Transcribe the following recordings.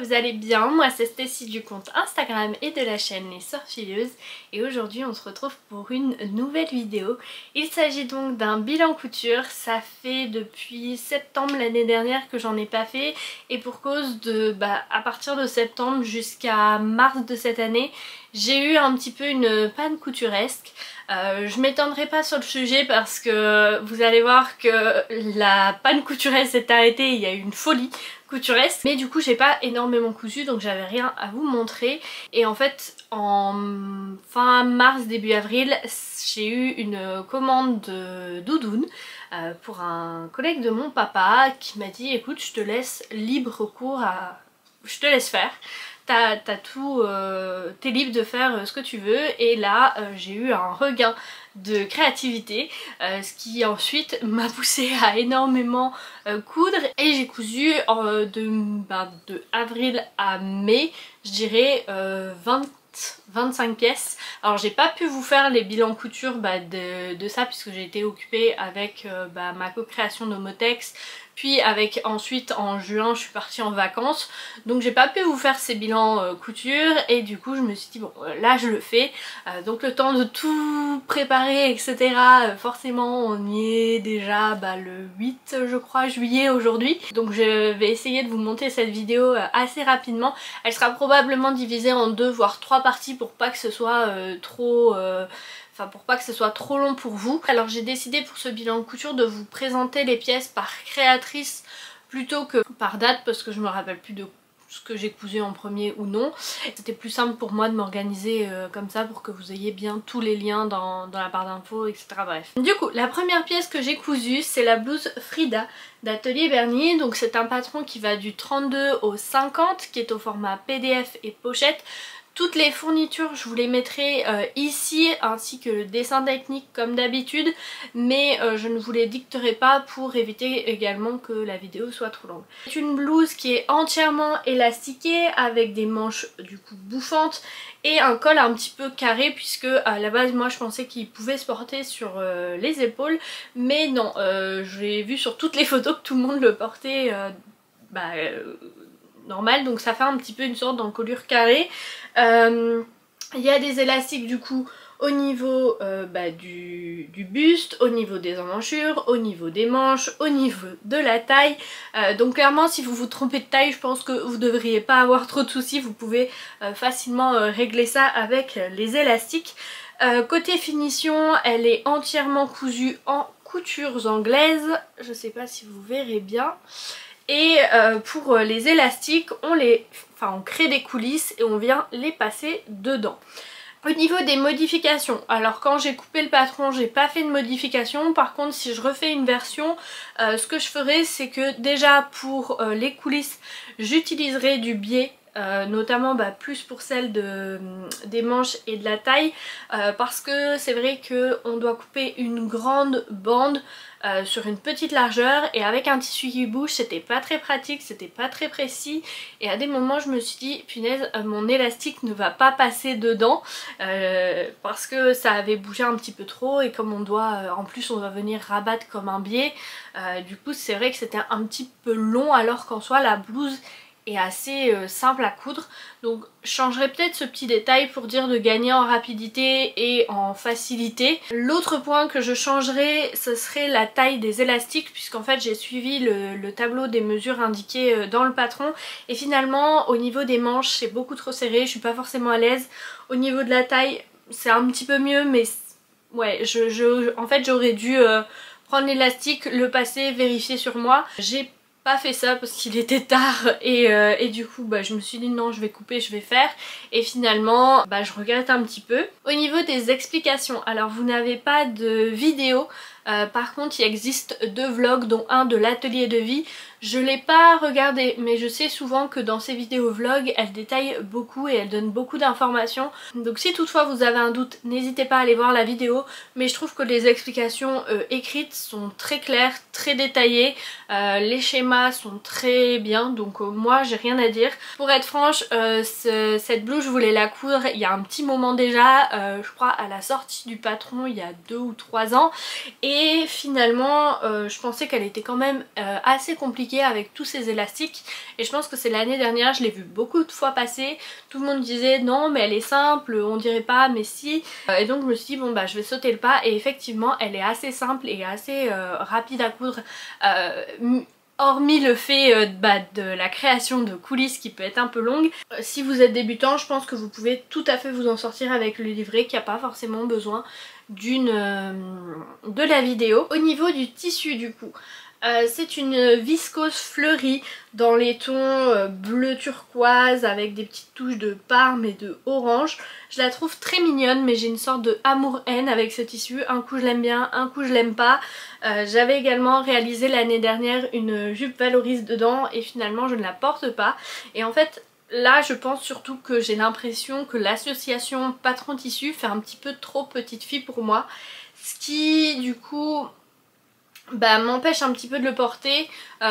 vous allez bien. Moi c'est Stécie du compte Instagram et de la chaîne Les Sorfileuses et aujourd'hui on se retrouve pour une nouvelle vidéo. Il s'agit donc d'un bilan couture. Ça fait depuis septembre l'année dernière que j'en ai pas fait et pour cause de à partir de septembre jusqu'à mars de cette année j'ai eu un petit peu une panne couturesque. Je m'étendrai pas sur le sujet parce que vous allez voir que la panne couturesque s'est arrêtée, il y a eu une folie couturesque, mais du coup j'ai pas énormément cousu donc j'avais rien à vous montrer. Et en fait en fin mars début avril j'ai eu une commande de doudoune pour un collègue de mon papa qui m'a dit écoute, je te laisse libre cours à... je te laisse faire. T'as tout, t'es libre de faire ce que tu veux. Et là j'ai eu un regain de créativité, ce qui ensuite m'a poussée à énormément coudre et j'ai cousu de avril à mai, je dirais 25 pièces. Alors j'ai pas pu vous faire les bilans couture de ça puisque j'ai été occupée avec ma co-création d'Homotex, puis avec ensuite en juin je suis partie en vacances, donc j'ai pas pu vous faire ces bilans couture et du coup je me suis dit bon là je le fais, donc le temps de tout préparer etc. Forcément on y est déjà le 8 je crois juillet aujourd'hui, donc je vais essayer de vous monter cette vidéo assez rapidement. Elle sera probablement divisée en 2 voire 3 parties pour pas que ce soit trop long pour vous. Alors j'ai décidé pour ce bilan couture de vous présenter les pièces par créatrice plutôt que par date parce que je me rappelle plus de ce que j'ai cousu en premier ou non. C'était plus simple pour moi de m'organiser comme ça pour que vous ayez bien tous les liens dans la barre d'infos etc. Bref. Du coup la première pièce que j'ai cousue c'est la blouse Frida d'Atelier Bernier. Donc c'est un patron qui va du 32 au 50 qui est au format PDF et pochette. Toutes les fournitures je vous les mettrai ici ainsi que le dessin technique comme d'habitude, mais je ne vous les dicterai pas pour éviter également que la vidéo soit trop longue. C'est une blouse qui est entièrement élastiquée avec des manches du coup bouffantes et un col un petit peu carré puisque à la base moi je pensais qu'il pouvait se porter sur les épaules, mais non, j'ai vu sur toutes les photos que tout le monde le portait normal, donc ça fait un petit peu une sorte d'encolure carrée. Il y a des élastiques du coup au niveau du buste, au niveau des emmanchures, au niveau des manches, au niveau de la taille. Donc clairement si vous vous trompez de taille je pense que vous devriez pas avoir trop de soucis, vous pouvez facilement régler ça avec les élastiques. Côté finition elle est entièrement cousue en coutures anglaises, je sais pas si vous verrez bien. Et pour les élastiques on crée des coulisses et on vient les passer dedans. Au niveau des modifications, alors quand j'ai coupé le patron j'ai pas fait de modification, par contre si je refais une version ce que je ferai c'est que déjà pour les coulisses j'utiliserai du biais. Notamment plus pour celle des manches et de la taille parce que c'est vrai qu'on doit couper une grande bande sur une petite largeur et avec un tissu qui bouge c'était pas très pratique, c'était pas très précis et à des moments je me suis dit punaise mon élastique ne va pas passer dedans parce que ça avait bougé un petit peu trop et comme on doit en plus on va venir rabattre comme un biais du coup c'est vrai que c'était un petit peu long alors qu'en soi la blouse est assez simple à coudre, donc je changerai peut-être ce petit détail pour dire de gagner en rapidité et en facilité. L'autre point que je changerai ce serait la taille des élastiques puisqu'en fait j'ai suivi le tableau des mesures indiquées dans le patron et finalement au niveau des manches c'est beaucoup trop serré, je suis pas forcément à l'aise. Au niveau de la taille c'est un petit peu mieux mais ouais en fait j'aurais dû prendre l'élastique, le passer, vérifier sur moi. J'ai pas fait ça parce qu'il était tard et du coup je me suis dit non je vais couper, je vais faire et finalement je regrette un petit peu. Au niveau des explications, alors vous n'avez pas de vidéo par contre il existe 2 vlogs dont un de l'atelier de vie. Je l'ai pas regardé mais je sais souvent que dans ces vidéos vlogs elle détaille beaucoup et elle donne beaucoup d'informations, donc si toutefois vous avez un doute n'hésitez pas à aller voir la vidéo, mais je trouve que les explications écrites sont très claires, très détaillées, les schémas sont très bien donc moi j'ai rien à dire. Pour être franche cette blouse je voulais la coudre il y a un petit moment déjà, je crois à la sortie du patron il y a 2 ou 3 ans et finalement je pensais qu'elle était quand même assez compliquée compliqué avec tous ces élastiques et je pense que c'est l'année dernière, je l'ai vu beaucoup de fois passer, tout le monde disait non mais elle est simple, on dirait pas mais si, et donc je me suis dit bon bah je vais sauter le pas et effectivement elle est assez simple et assez rapide à coudre. Hormis le fait de la création de coulisses qui peut être un peu longue, si vous êtes débutant je pense que vous pouvez tout à fait vous en sortir avec le livret, qu'il n'y a pas forcément besoin de la vidéo. Au niveau du tissu du coup, c'est une viscose fleurie dans les tons bleu turquoise avec des petites touches de parme et de orange. Je la trouve très mignonne mais j'ai une sorte de amour-haine avec ce tissu. Un coup je l'aime bien, un coup je l'aime pas. J'avais également réalisé l'année dernière une jupe valorise dedans et finalement je ne la porte pas. Et en fait là je pense surtout que j'ai l'impression que l'association patron tissu fait un petit peu trop petite fille pour moi. Ce qui du coup m'empêche un petit peu de le porter,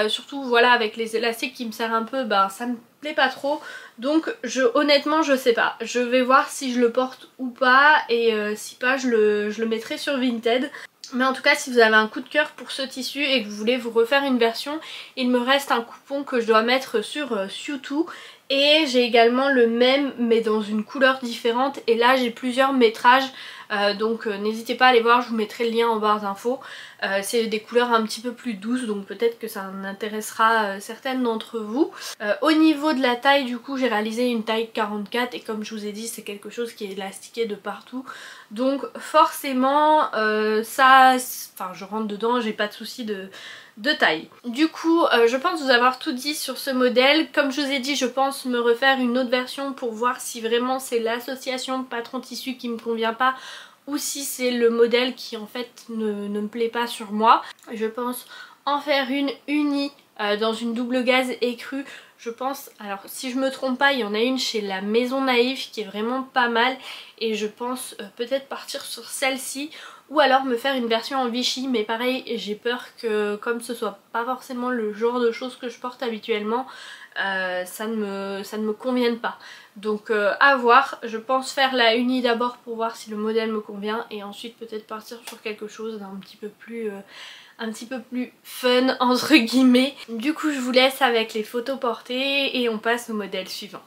surtout voilà avec les élastiques qui me serrent un peu, ça me plaît pas trop, donc honnêtement je sais pas, je vais voir si je le porte ou pas et si pas je le mettrai sur Vinted. Mais en tout cas si vous avez un coup de cœur pour ce tissu et que vous voulez vous refaire une version, il me reste un coupon que je dois mettre sur Sewtoo. Et j'ai également le même mais dans une couleur différente et là j'ai plusieurs métrages, donc n'hésitez pas à aller voir, je vous mettrai le lien en barre d'infos. C'est des couleurs un petit peu plus douces donc peut-être que ça en intéressera certaines d'entre vous. Au niveau de la taille du coup j'ai réalisé une taille 44 et comme je vous ai dit c'est quelque chose qui est élastiqué de partout. Donc forcément je rentre dedans, j'ai pas de souci de taille. Du coup je pense vous avoir tout dit sur ce modèle. Comme je vous ai dit je pense me refaire une autre version pour voir si vraiment c'est l'association patron tissu qui me convient pas ou si c'est le modèle qui en fait ne me plaît pas sur moi. Je pense en faire une unie dans une double gaze écrue. Je pense, alors si je me trompe pas, il y en a une chez la Maison Naïve qui est vraiment pas mal et je pense peut-être partir sur celle-ci ou alors me faire une version en Vichy, mais pareil j'ai peur que comme ce soit pas forcément le genre de choses que je porte habituellement, ça ne me convienne pas. Donc à voir, je pense faire la unie d'abord pour voir si le modèle me convient et ensuite peut-être partir sur quelque chose d'un petit peu plus fun entre guillemets. Du coup je vous laisse avec les photos portées et on passe au modèle suivant.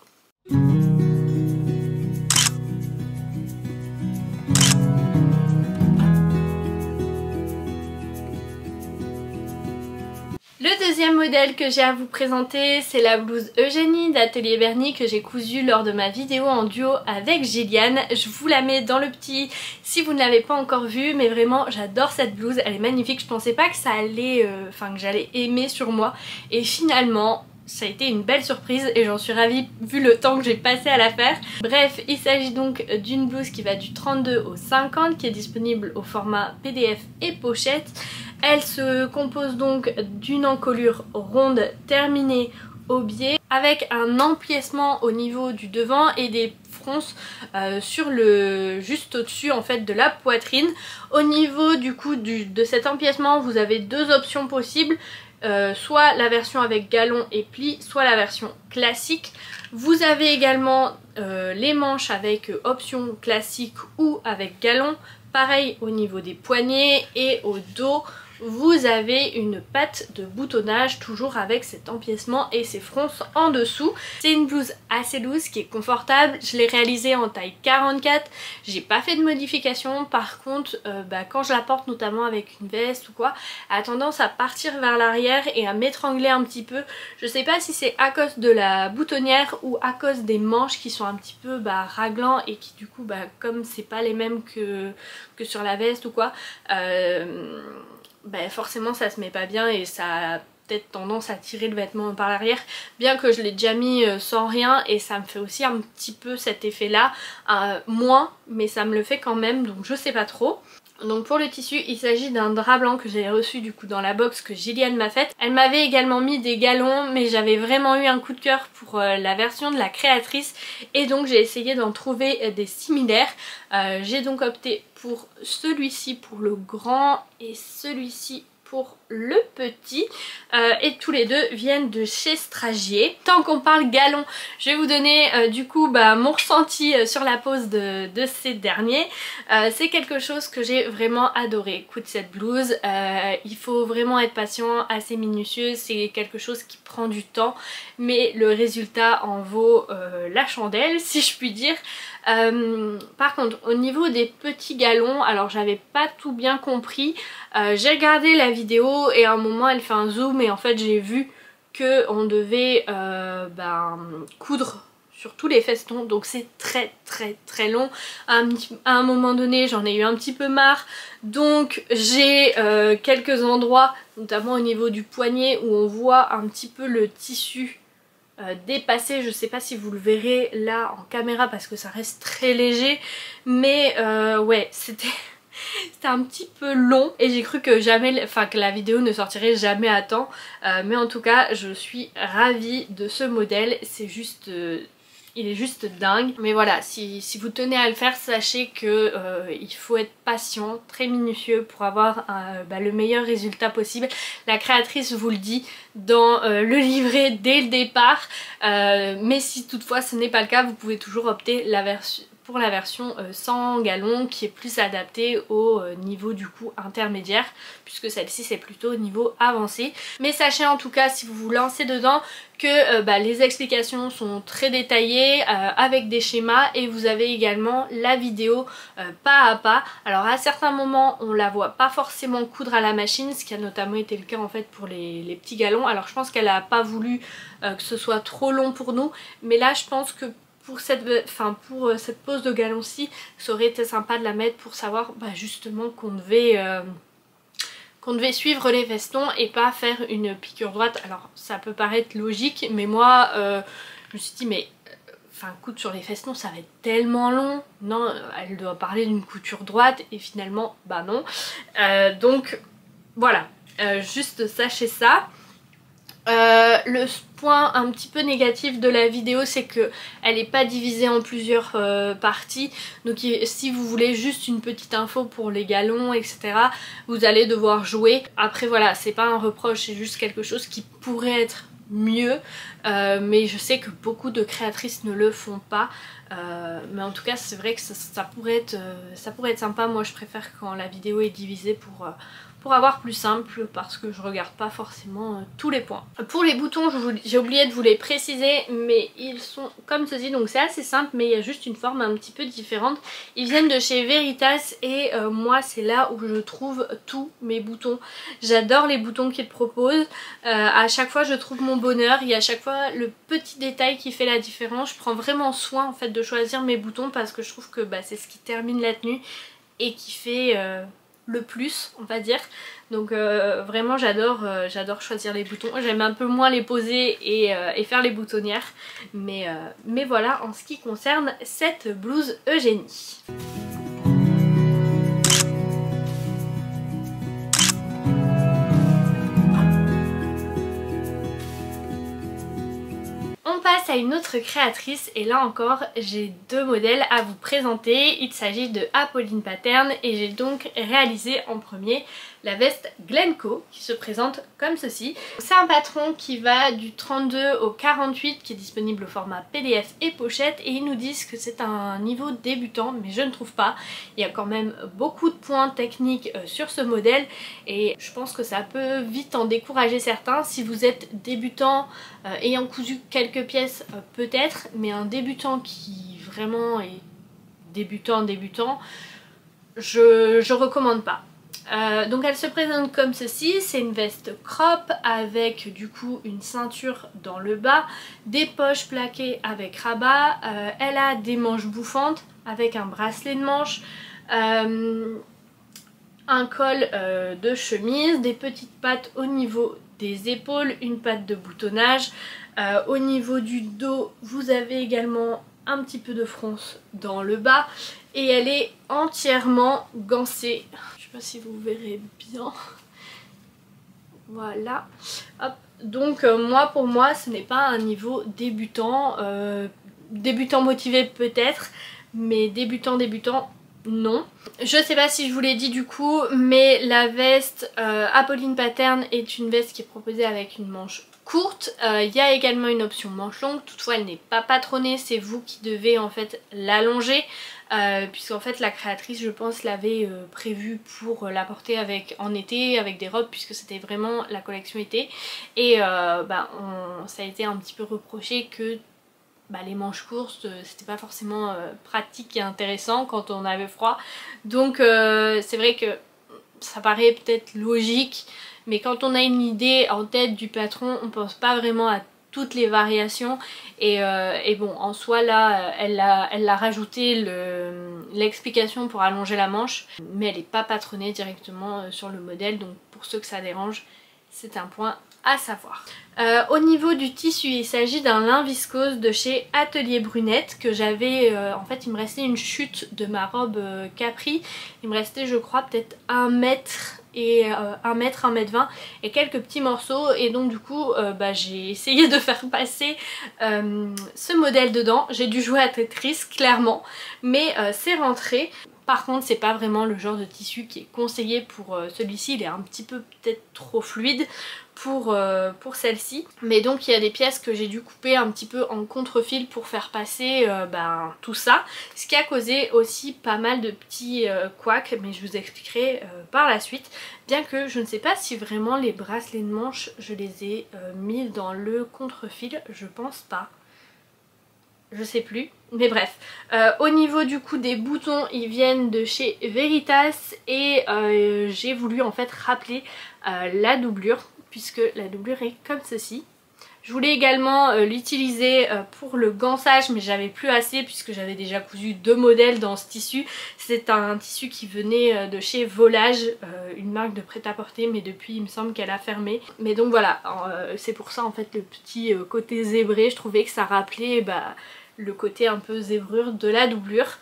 Le deuxième modèle que j'ai à vous présenter, c'est la blouse Eugénie d'Atelier Bernie que j'ai cousue lors de ma vidéo en duo avec Gilliane. Je vous la mets dans le petit si vous ne l'avez pas encore vue, mais vraiment j'adore cette blouse, elle est magnifique. Je pensais pas que ça allait, que j'allais aimer sur moi et finalement ça a été une belle surprise et j'en suis ravie vu le temps que j'ai passé à la faire. Bref, il s'agit donc d'une blouse qui va du 32 au 50 qui est disponible au format PDF et pochette. Elle se compose donc d'une encolure ronde terminée au biais avec un empiècement au niveau du devant et des fronces sur juste au-dessus en fait de la poitrine. Au niveau du coup de cet empiècement vous avez deux options possibles. Soit la version avec galon et pli, soit la version classique. Vous avez également les manches avec option classique ou avec galon. Pareil au niveau des poignets et au dos. Vous avez une patte de boutonnage toujours avec cet empiècement et ces fronces en dessous. C'est une blouse assez loose qui est confortable. Je l'ai réalisée en taille 44. J'ai pas fait de modification. Par contre quand je la porte notamment avec une veste ou quoi, elle a tendance à partir vers l'arrière et à m'étrangler un petit peu. Je sais pas si c'est à cause de la boutonnière ou à cause des manches qui sont un petit peu raglants et qui du coup comme c'est pas les mêmes que sur la veste ou quoi, forcément ça se met pas bien et ça a peut-être tendance à tirer le vêtement par l'arrière, bien que je l'ai déjà mis sans rien et ça me fait aussi un petit peu cet effet là, moins mais ça me le fait quand même, donc je sais pas trop. Donc pour le tissu il s'agit d'un drap blanc que j'ai reçu du coup dans la box que Gilliane m'a faite. Elle m'avait également mis des galons mais j'avais vraiment eu un coup de cœur pour la version de la créatrice et donc j'ai essayé d'en trouver des similaires. J'ai donc opté pour celui-ci pour le grand et celui-ci pour le petit et tous les deux viennent de chez Stragier. Tant qu'on parle galon, je vais vous donner du coup mon ressenti sur la pose de ces derniers. C'est quelque chose que j'ai vraiment adoré. Écoute, cette blouse, il faut vraiment être patient, assez minutieux, c'est quelque chose qui prend du temps mais le résultat en vaut la chandelle si je puis dire. Par contre au niveau des petits galons, alors j'avais pas tout bien compris, j'ai regardé la vidéo et à un moment elle fait un zoom et en fait j'ai vu que on devait coudre sur tous les festons, donc c'est très long. À un moment donné j'en ai eu un petit peu marre, donc j'ai quelques endroits, notamment au niveau du poignet, où on voit un petit peu le tissu dépasser. Je sais pas si vous le verrez là en caméra parce que ça reste très léger, mais ouais, c'était un petit peu long et j'ai cru que que la vidéo ne sortirait jamais à temps, mais en tout cas je suis ravie de ce modèle. C'est juste il est juste dingue. Mais voilà, si vous tenez à le faire, sachez que il faut être patient, très minutieux pour avoir le meilleur résultat possible. La créatrice vous le dit dans le livret dès le départ, mais si toutefois ce n'est pas le cas, vous pouvez toujours opter pour la version sans galon qui est plus adaptée au niveau du coup intermédiaire, puisque celle-ci c'est plutôt au niveau avancé. Mais sachez en tout cas, si vous vous lancez dedans, que les explications sont très détaillées avec des schémas, et vous avez également la vidéo pas à pas. Alors à certains moments on la voit pas forcément coudre à la machine, ce qui a notamment été le cas en fait pour les petits galons. Alors je pense qu'elle a pas voulu que ce soit trop long pour nous, mais là je pense que pour cette pose de galon-ci, ça aurait été sympa de la mettre pour savoir justement qu'on devait suivre les festons et pas faire une piqûre droite. Alors ça peut paraître logique, mais moi je me suis dit mais coudre sur les festons ça va être tellement long. Non, elle doit parler d'une couture droite et finalement non. Donc voilà, juste sachez ça. Le point un petit peu négatif de la vidéo, c'est que elle n'est pas divisée en plusieurs parties, donc si vous voulez juste une petite info pour les galons etc, vous allez devoir jouer. Après voilà, c'est pas un reproche, c'est juste quelque chose qui pourrait être mieux, mais je sais que beaucoup de créatrices ne le font pas, mais en tout cas c'est vrai que ça pourrait être sympa. Moi je préfère quand la vidéo est divisée pour avoir plus simple, parce que je regarde pas forcément tous les points. Pour les boutons, j'ai oublié de vous les préciser, mais ils sont comme ceci, donc c'est assez simple, mais il y a juste une forme un petit peu différente. Ils viennent de chez Veritas et moi c'est là où je trouve tous mes boutons. J'adore les boutons qu'ils proposent, à chaque fois je trouve mon bonheur, il y a à chaque fois le petit détail qui fait la différence. Je prends vraiment soin en fait de choisir mes boutons parce que je trouve que c'est ce qui termine la tenue et qui fait le plus, on va dire. Donc vraiment j'adore choisir les boutons. J'aime un peu moins les poser et faire les boutonnières, mais voilà en ce qui concerne cette blouse Eugénie. On passe à une autre créatrice et là encore j'ai deux modèles à vous présenter. Il s'agit de Apolline Pattern et j'ai donc réalisé en premier la veste Glencoe qui se présente comme ceci. C'est un patron qui va du 32 au 48 qui est disponible au format PDF et pochette, et ils nous disent que c'est un niveau débutant, mais je ne trouve pas. Il y a quand même beaucoup de points techniques sur ce modèle et je pense que ça peut vite en décourager certains. Si vous êtes débutant ayant cousu quelques pièces peut-être, mais un débutant qui vraiment est débutant, je recommande pas. Donc elle se présente comme ceci, c'est une veste crop avec du coup une ceinture dans le bas, des poches plaquées avec rabat, elle a des manches bouffantes avec un bracelet de manche, un col de chemise, des petites pattes au niveau des épaules, une patte de boutonnage, au niveau du dos vous avez également un petit peu de fronce dans le bas et elle est entièrement gancée. Je sais pas si vous verrez bien. Voilà. Hop. Donc pour moi ce n'est pas un niveau débutant. Débutant motivé peut-être, mais débutant non. Je sais pas si je vous l'ai dit du coup, mais la veste Apolline Pattern est une veste qui est proposée avec une manche courte. Il y a également une option manche longue, toutefois elle n'est pas patronnée, c'est vous qui devez en fait l'allonger. Puisqu'en fait la créatrice je pense l'avait prévu pour la porter en été avec des robes, puisque c'était vraiment la collection été, et ça a été un petit peu reproché que les manches courtes c'était pas forcément pratique et intéressant quand on avait froid, donc c'est vrai que ça paraît peut-être logique, mais quand on a une idée en tête du patron on pense pas vraiment à toutes les variations, et bon en soi là elle a rajouté l'explication pour allonger la manche, mais elle n'est pas patronnée directement sur le modèle, donc pour ceux que ça dérange c'est un point à savoir. Au niveau du tissu, il s'agit d'un lin viscose de chez Atelier Brunette que j'avais, en fait il me restait une chute de ma robe Capri, il me restait je crois peut-être 1 mètre et 1 mètre, 1 mètre 20 et quelques petits morceaux, et donc du coup j'ai essayé de faire passer ce modèle dedans. J'ai dû jouer à Tetris clairement, mais c'est rentré. Par contre c'est pas vraiment le genre de tissu qui est conseillé pour celui-ci, il est un petit peu peut-être trop fluide pour celle-ci, mais donc il y a des pièces que j'ai dû couper un petit peu en contre-fil pour faire passer tout ça, ce qui a causé aussi pas mal de petits couacs, mais je vous expliquerai par la suite, bien que je ne sais pas si vraiment les bracelets de manche je les ai mis dans le contre-fil, je pense pas. Je sais plus, mais bref. Au niveau du coup des boutons, ils viennent de chez Veritas, et j'ai voulu en fait rappeler la doublure, puisque la doublure est comme ceci. Je voulais également l'utiliser pour le gansage, mais j'avais plus assez puisque j'avais déjà cousu 2 modèles dans ce tissu. C'est un tissu qui venait de chez Volage, une marque de prêt-à-porter, mais depuis il me semble qu'elle a fermé. Mais donc voilà, c'est pour ça en fait le petit côté zébré, je trouvais que ça rappelait le côté un peu zébrure de la doublure.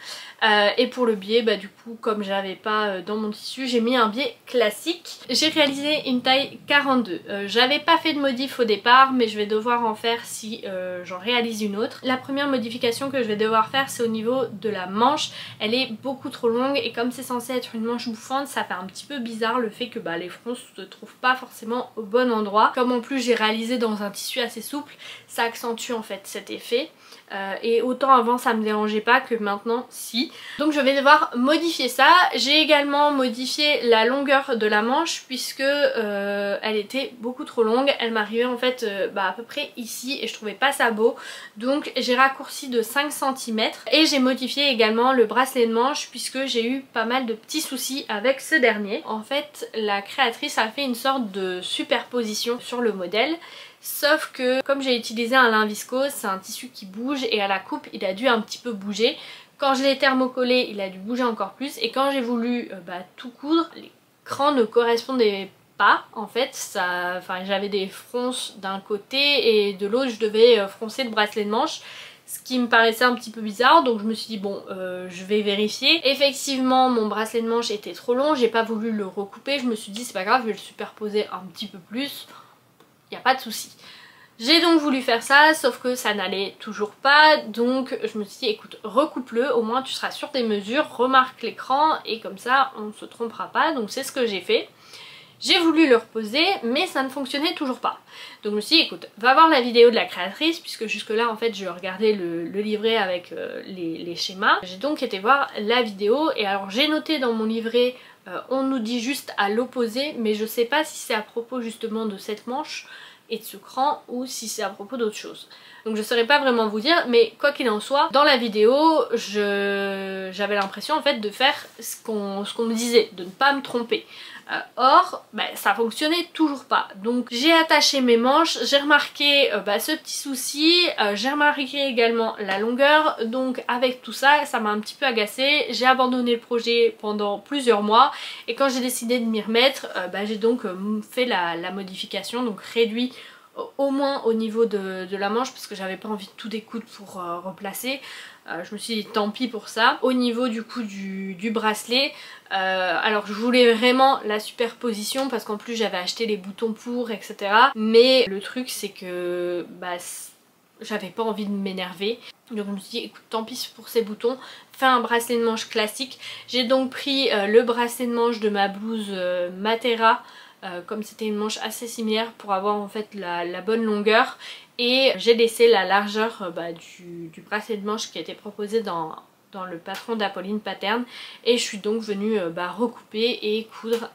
Et pour le biais, du coup comme j'avais pas dans mon tissu, j'ai mis un biais classique. J'ai réalisé une taille 42. J'avais pas fait de modif au départ, mais je vais devoir en faire si j'en réalise une autre. La première modification que je vais devoir faire, c'est au niveau de la manche. Elle est beaucoup trop longue, et comme c'est censé être une manche bouffante, ça fait un petit peu bizarre le fait que les fronces se trouvent pas forcément au bon endroit. Comme en plus j'ai réalisé dans un tissu assez souple, ça accentue en fait cet effet. Et autant avant ça me dérangeait pas que maintenant si. Donc je vais devoir modifier ça. J'ai également modifié la longueur de la manche, puisque elle était beaucoup trop longue. Elle m'arrivait en fait à peu près ici, et je trouvais pas ça beau. Donc j'ai raccourci de 5 cm, et j'ai modifié également le bracelet de manche, puisque j'ai eu pas mal de petits soucis avec ce dernier. En fait la créatrice a fait une sorte de superposition sur le modèle. Sauf que comme j'ai utilisé un lin viscose, c'est un tissu qui bouge, et à la coupe il a dû un petit peu bouger. Quand je l'ai thermocollé, il a dû bouger encore plus, et quand j'ai voulu tout coudre, les crans ne correspondaient pas en fait. J'avais des fronces d'un côté, et de l'autre je devais froncer le bracelet de manche, ce qui me paraissait un petit peu bizarre, donc je me suis dit bon je vais vérifier. Effectivement mon bracelet de manche était trop long, j'ai pas voulu le recouper, je me suis dit c'est pas grave, je vais le superposer un petit peu plus. Y a pas de souci. J'ai donc voulu faire ça, sauf que ça n'allait toujours pas, donc je me suis dit écoute, recoupe-le, au moins tu seras sur tes mesures, remarque l'écran, et comme ça on ne se trompera pas. Donc c'est ce que j'ai fait. J'ai voulu le reposer, mais ça ne fonctionnait toujours pas. Donc je me suis dit écoute, va voir la vidéo de la créatrice, puisque jusque là en fait je regardais le livret avec les schémas. J'ai donc été voir la vidéo, et alors j'ai noté dans mon livret on nous dit juste à l'opposé, mais je sais pas si c'est à propos justement de cette manche et de ce cran, ou si c'est à propos d'autre chose. Donc je saurais pas vraiment vous dire, mais quoi qu'il en soit, dans la vidéo j'avais l'impression en fait de faire ce qu'on me disait, de ne pas me tromper. Or ça fonctionnait toujours pas. Donc j'ai attaché mes manches, j'ai remarqué ce petit souci, j'ai remarqué également la longueur. Donc avec tout ça, ça m'a un petit peu agacée. J'ai abandonné le projet pendant plusieurs mois, et quand j'ai décidé de m'y remettre, j'ai donc fait la modification, donc réduit au moins au niveau de la manche, parce que j'avais pas envie de tout découdre pour replacer. Je me suis dit tant pis pour ça. Au niveau du coup du bracelet, alors je voulais vraiment la superposition, parce qu'en plus j'avais acheté les boutons pour, etc. Mais le truc c'est que j'avais pas envie de m'énerver. Donc je me suis dit écoute tant pis pour ces boutons, fais un bracelet de manche classique. J'ai donc pris le bracelet de manche de ma blouse Matera, comme c'était une manche assez similaire pour avoir en fait la bonne longueur. Et j'ai laissé la largeur du bracelet de manche qui a été proposé dans le patron d'Apolline Pattern. Et je suis donc venue recouper et coudre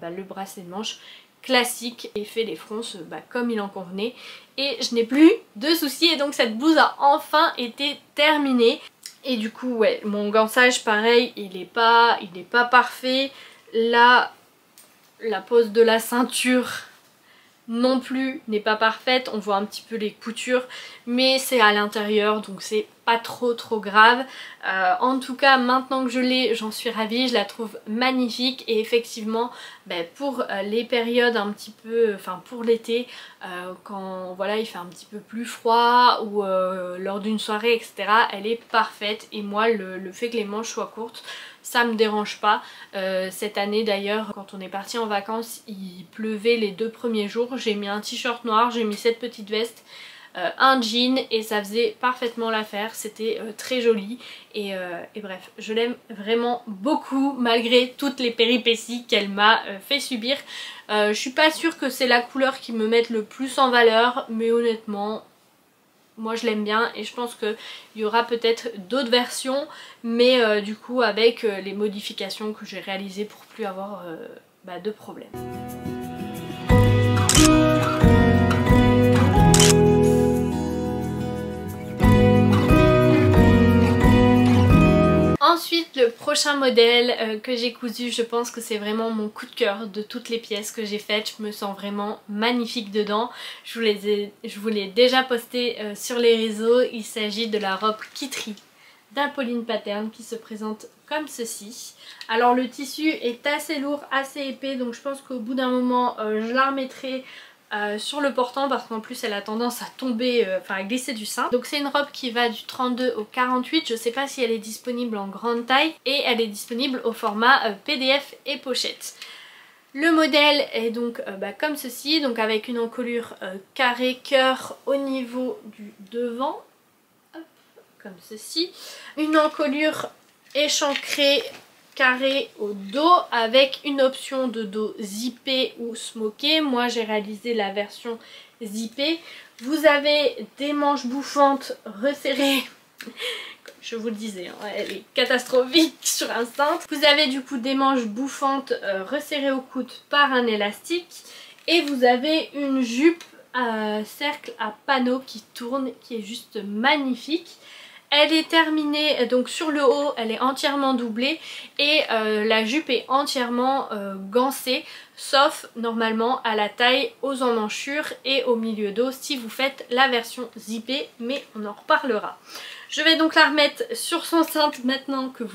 le bracelet de manche classique et fait les fronces comme il en convenait. Et je n'ai plus de soucis et donc cette blouse a enfin été terminée. Et du coup ouais, mon gansage pareil, il est pas parfait. Là, la pose de la ceinture non plus n'est pas parfaite, on voit un petit peu les coutures mais c'est à l'intérieur donc c'est pas trop grave. En tout cas maintenant que je l'ai, j'en suis ravie, je la trouve magnifique et effectivement pour les périodes un petit peu, enfin pour l'été, quand voilà il fait un petit peu plus froid ou lors d'une soirée etc, elle est parfaite. Et moi le fait que les manches soient courtes, ça me dérange pas. Cette année d'ailleurs quand on est parti en vacances il pleuvait les 2 premiers jours, j'ai mis un t-shirt noir, j'ai mis cette petite veste, un jean et ça faisait parfaitement l'affaire, c'était très joli et bref je l'aime vraiment beaucoup malgré toutes les péripéties qu'elle m'a fait subir. Je suis pas sûre que c'est la couleur qui me mette le plus en valeur mais honnêtement moi je l'aime bien et je pense qu'il y aura peut-être d'autres versions mais du coup avec les modifications que j'ai réalisées pour plus avoir de problème. Ensuite le prochain modèle que j'ai cousu, je pense que c'est vraiment mon coup de cœur de toutes les pièces que j'ai faites. Je me sens vraiment magnifique dedans. Je vous l'ai déjà posté sur les réseaux. Il s'agit de la robe Kitri d'Apolline Pattern qui se présente comme ceci. Alors le tissu est assez lourd, assez épais, donc je pense qu'au bout d'un moment je la remettrai sur le portant parce qu'en plus elle a tendance à tomber, enfin à glisser du sein. Donc c'est une robe qui va du 32 au 48, je sais pas si elle est disponible en grande taille et elle est disponible au format PDF et pochette. Le modèle est donc comme ceci, donc avec une encolure carré cœur au niveau du devant, hop, comme ceci. Une encolure échancrée carré au dos avec une option de dos zippé ou smoké. Moi j'ai réalisé la version zippée. Vous avez des manches bouffantes resserrées. Comme je vous le disais, hein, elle est catastrophique sur instinct. Vous avez du coup des manches bouffantes resserrées au coude par un élastique. Et vous avez une jupe à cercle à panneaux qui tourne, qui est juste magnifique. Elle est terminée, donc sur le haut elle est entièrement doublée et la jupe est entièrement gancée, sauf normalement à la taille, aux emmanchures et au milieu dos si vous faites la version zippée, mais on en reparlera. Je vais donc la remettre sur son cintre maintenant que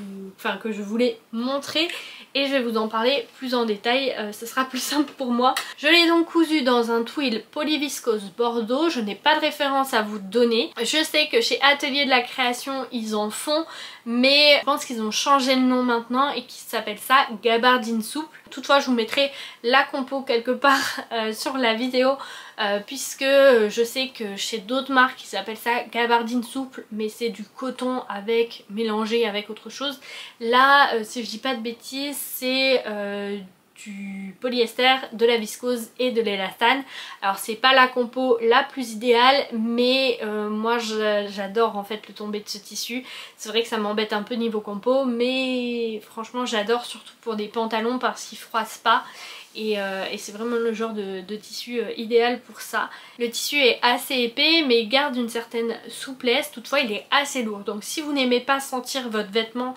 je voulais montrer et je vais vous en parler plus en détail, ce sera plus simple pour moi. Je l'ai donc cousue dans un twill polyviscose Bordeaux, je n'ai pas de référence à vous donner. Je sais que chez Atelier de la Création ils en font, mais je pense qu'ils ont changé le nom maintenant et qu'ils s'appellent ça gabardine souple. Toutefois je vous mettrai la compo quelque part sur la vidéo puisque je sais que chez d'autres marques ils s'appellent ça gabardine souple mais c'est du coton avec mélangé avec autre chose. Là si je dis pas de bêtises c'est du polyester, de la viscose et de l'élastane. Alors c'est pas la compo la plus idéale mais moi j'adore en fait le tombé de ce tissu. C'est vrai que ça m'embête un peu niveau compo mais franchement j'adore surtout pour des pantalons parce qu'ils froissent pas. Et c'est vraiment le genre de tissu idéal pour ça. Le tissu est assez épais mais il garde une certaine souplesse, toutefois il est assez lourd. Donc si vous n'aimez pas sentir votre vêtement